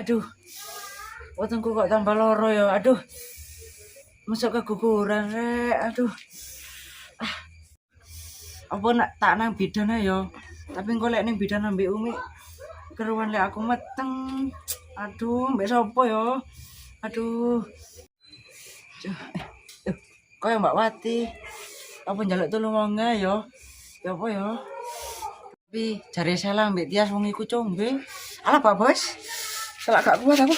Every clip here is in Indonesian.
Aduh, wetengku kok tambah loro ya. Aduh, masuk keguguran rek. Aduh. Apa nak tak nang bidan ae ya. Tapi engko lek ning bidan ambek Umi keruan lek aku meteng. Aduh, mbek sapa ya? Aduh. Kaya Mbak Wati. Apa njaluk tulung wong ya? Ya apa ya? Tapi jare salah mbek Tias wong iku combe. Alah Pak Bos. Selak gak kuat aku.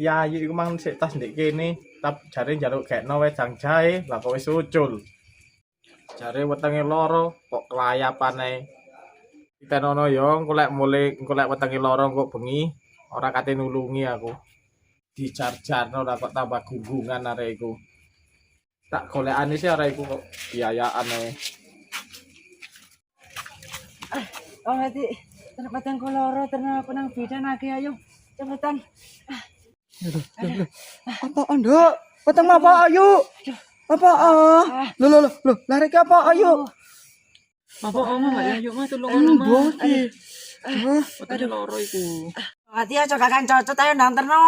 Ya ayu iku mang sik tas ndek kene, tapi jare njaluk gekno wedang jahe, lah kok wis ucul. Jare wetenge loro kok kelayapan ae. Ditenono yo engko lek wetenge loro kok bengi ora kate nulungi aku. Dijar-jarno ora kok tambah gunggungan arek iku. Tak golekane sih arek iku kok biayaan ae. Oh, hati. Terpatang koloro terna aku nang bidan lagi ayo. Cepetan. Apaan, Dok? Peteng apa ayo? Apaan? Loh, lari ke apa ayo? Apa omah Mbak Yayu mah tulung ono mah. Aduh, Loro iku. Hati aja kakak cocot ayo nang terno.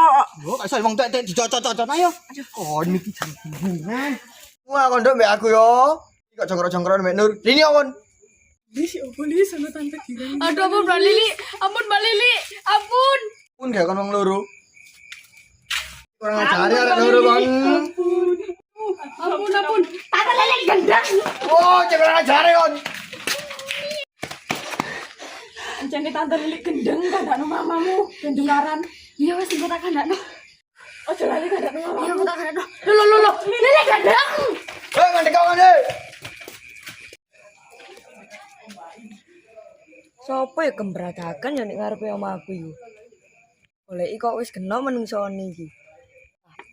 kok iso wong tek dicocot-cocot ayo. Kon iki jan hubungan. Wah, kon Dok mbek aku yo. Iki kok jongkro-jongkro mbek Nur. Rini kon. Aduh, ampun Mbak Lili, ampun. Pun gak kon wong loro. Kurang ajar ya arek loro kon. Ampun. Tante Lili gendang. Oh, kurang ajar kon. Anjane Tante Lili gendeng kandakno mamamu, gendungaran. Iya wis engko tak kandakno. Ojo lali kandakno mamamu. Iya, tak kandakno. Lho, Lili gendeng. Nganti kau ngene. Sopo ya kembratakan ya nek ngarepe omahku iku. Goleki kok wis kena menungsone iki.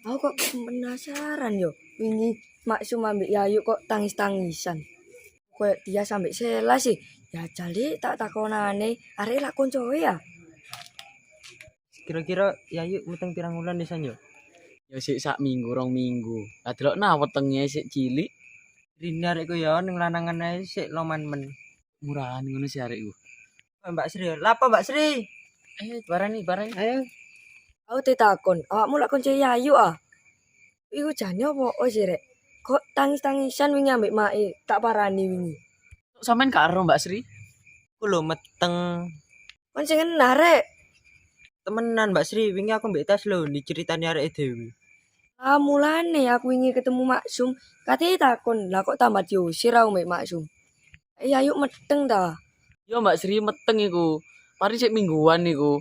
Aku kok penasaran yo, wingi Maksum ambek Yayu kok tangis-tangisan. Kayak dia sampe Sela sih. Ya jali tak takonane, arek lak koncoe ya. Kira-kira Yayu meteng pirang wulan di sana yo? Ya sik sak minggu, rong minggu. Lah delok nah wetenge sik cilik. Rene arekku ya ning lanangan ae sik loman men. Murahan ngono sih arekku. Mbak Sri, lapa Mbak Sri? Ayo barani. Ayo. Aku takon, awakmu lak koncoe Yayu ah. Iku jane opo sih rek? Kok tangis-tangisan wingi ambek mae, tak parani wingi. Sampeyan karo Mbak Sri? Ku lho meteng Kon sing enak rek. temenan Mbak Sri, wingi aku mbek Tas lho diceritani areke dhewe. Ah mulane aku wingi ketemu Maksum, katanya takon, lah kok tambah diusir aku mbek Maksum. Yayu meteng ta. Yo Mbak Sri meteng iku. Mari sik mingguan iku.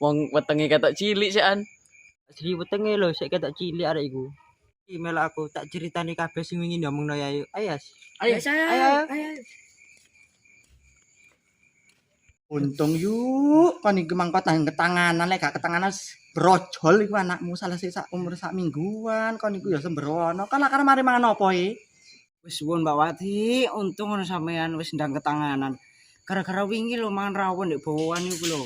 Wong wetenge ketok cilik sekan. Mbak Sri wetenge lho sik ketok cilik arek iku. Iki melok aku tak ceritani kabeh sing wingi ngomongno Yayu. Ayo. Ayo. Untung yuk, kon iki mangko ketanganan lek gak ketanganan brojol iku anakmu salah sak umur sak mingguan kon iku ya sembrono. Kan lak mari mangan opo e? Wis suwun Mbak Wati, untung ono sampean wis ndang ketanganan. Gara-gara wingi lho mangan rawon ndek bawahan iku lho.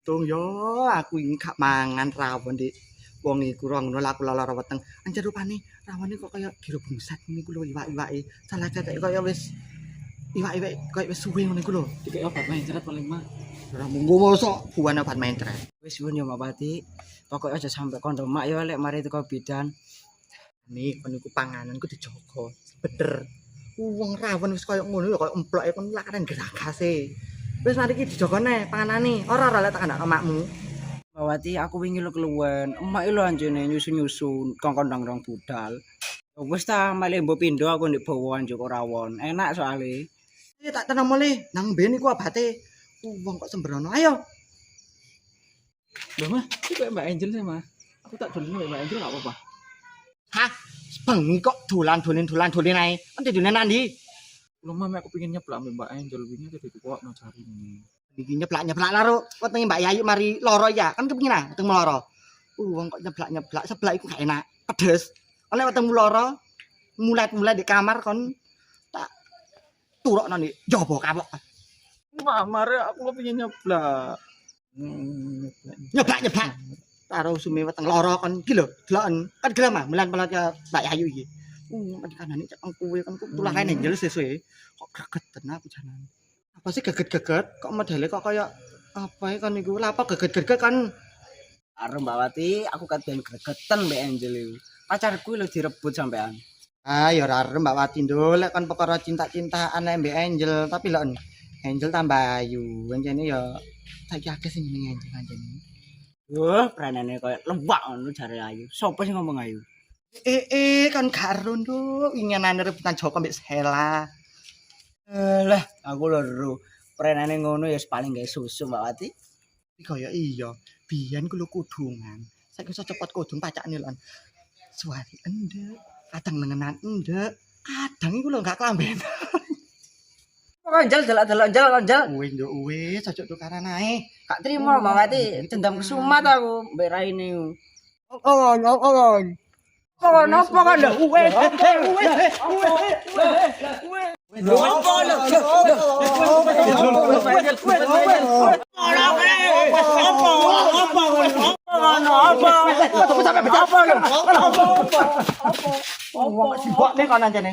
Untung yo aku iki gak mangan rawon Dik. Wong iku ora ngono lak aku lara weteng. Anjir rupane rawone kok kaya dirubung set niku lho iwak-iwake. Salah ketek kaya wis iwak-iwak kaya wis suwe ngono iku lho. Dikek obat mencret paling mah. Ora munggo mosok buane obat mentret. Wis suwun yo Mbak Wati. Pokoke aja sampe kondo mak yo lek mari teko bidan. Nih kon iku pangananku dijogo. Bener. Wong rawon wis kaya ngono ya kaya emploke kon lak karen geragase. Wis mari iki dijogone panganane. Ora lek tak kandakno makmu. Mbak Wati, aku wingi lho keluwen. Emak lho anjene nyusun-nyusun kongkon ndang budal. Wis ta male mbok pindho aku ndek bawahan Joko Rawon. Enak soalé. Iki tak tenang mulih nang mben iku abate. Wong kok sembrono. Ayo. Lho mah, iki koyo Mbak Angel sih mah. Aku tak dolen Mbak Angel gak apa-apa. Hah? Bengi kok dolan-dolan ae. Nanti dolan nandi? Lho mah aku pengen nyeplak Mbak Angel wingi dadi kok no cari ini. Iki nyeplak-nyeplak laro. Wetenge Mbak Yayu mari loro ya. Kan kepengin ah weteng loro. Wong kok nyeplak-nyeplak sebelah iku gak enak. Pedes. Oleh wetengmu loro mulat-mulat di kamar kon tak turokno nih jobo kapok. Mare aku pengen nyeplak. Nyeplak. Karo sume weteng loro kon iki lho, deloken. Kan gelam ah mulat-mulat ya Mbak Yayu iki. Mati kanane cek kuwe kan tulangane njel sesuk. Kok greget tenan aku janan. Apa sih geget-geget? Kok modelnya kok kayak apa ya kan iku? Lah apa geget-geget kan? Karo Mbak Wati, aku kadang gregetan Mbak Angel iku. Pacarku lho direbut sampean. Ah ya ora arep Mbak Wati ndolek kan perkara cinta-cintaan nek Mbak Angel, tapi lho Angel tambah ayu. Anjene ya saiki akeh sing jenenge Angel anjene. Wah, pranane koyo lewak ngono jare ayu. Sopo sing ngomong ayu? Kan karo nduk inginane rebutan Joko mbek Sela. Lah, aku lho pranane ngono ya paling gawe susu Mbak Wati. Iki kaya iya, biyen ku lho kudungan. Saiki iso cepet kudung pacakne lho. Suwari endek, kadang nengenan endek, kadang iku lho gak kelamben. Kok Angel delok-delok Angel. Wis nduk wis cocok tukaran ae. Gak trimo Mbak Wati, dendam kesumat aku mbek Raine. Oh, Kok napa kan lho? Wong sibuk nek kon anjene.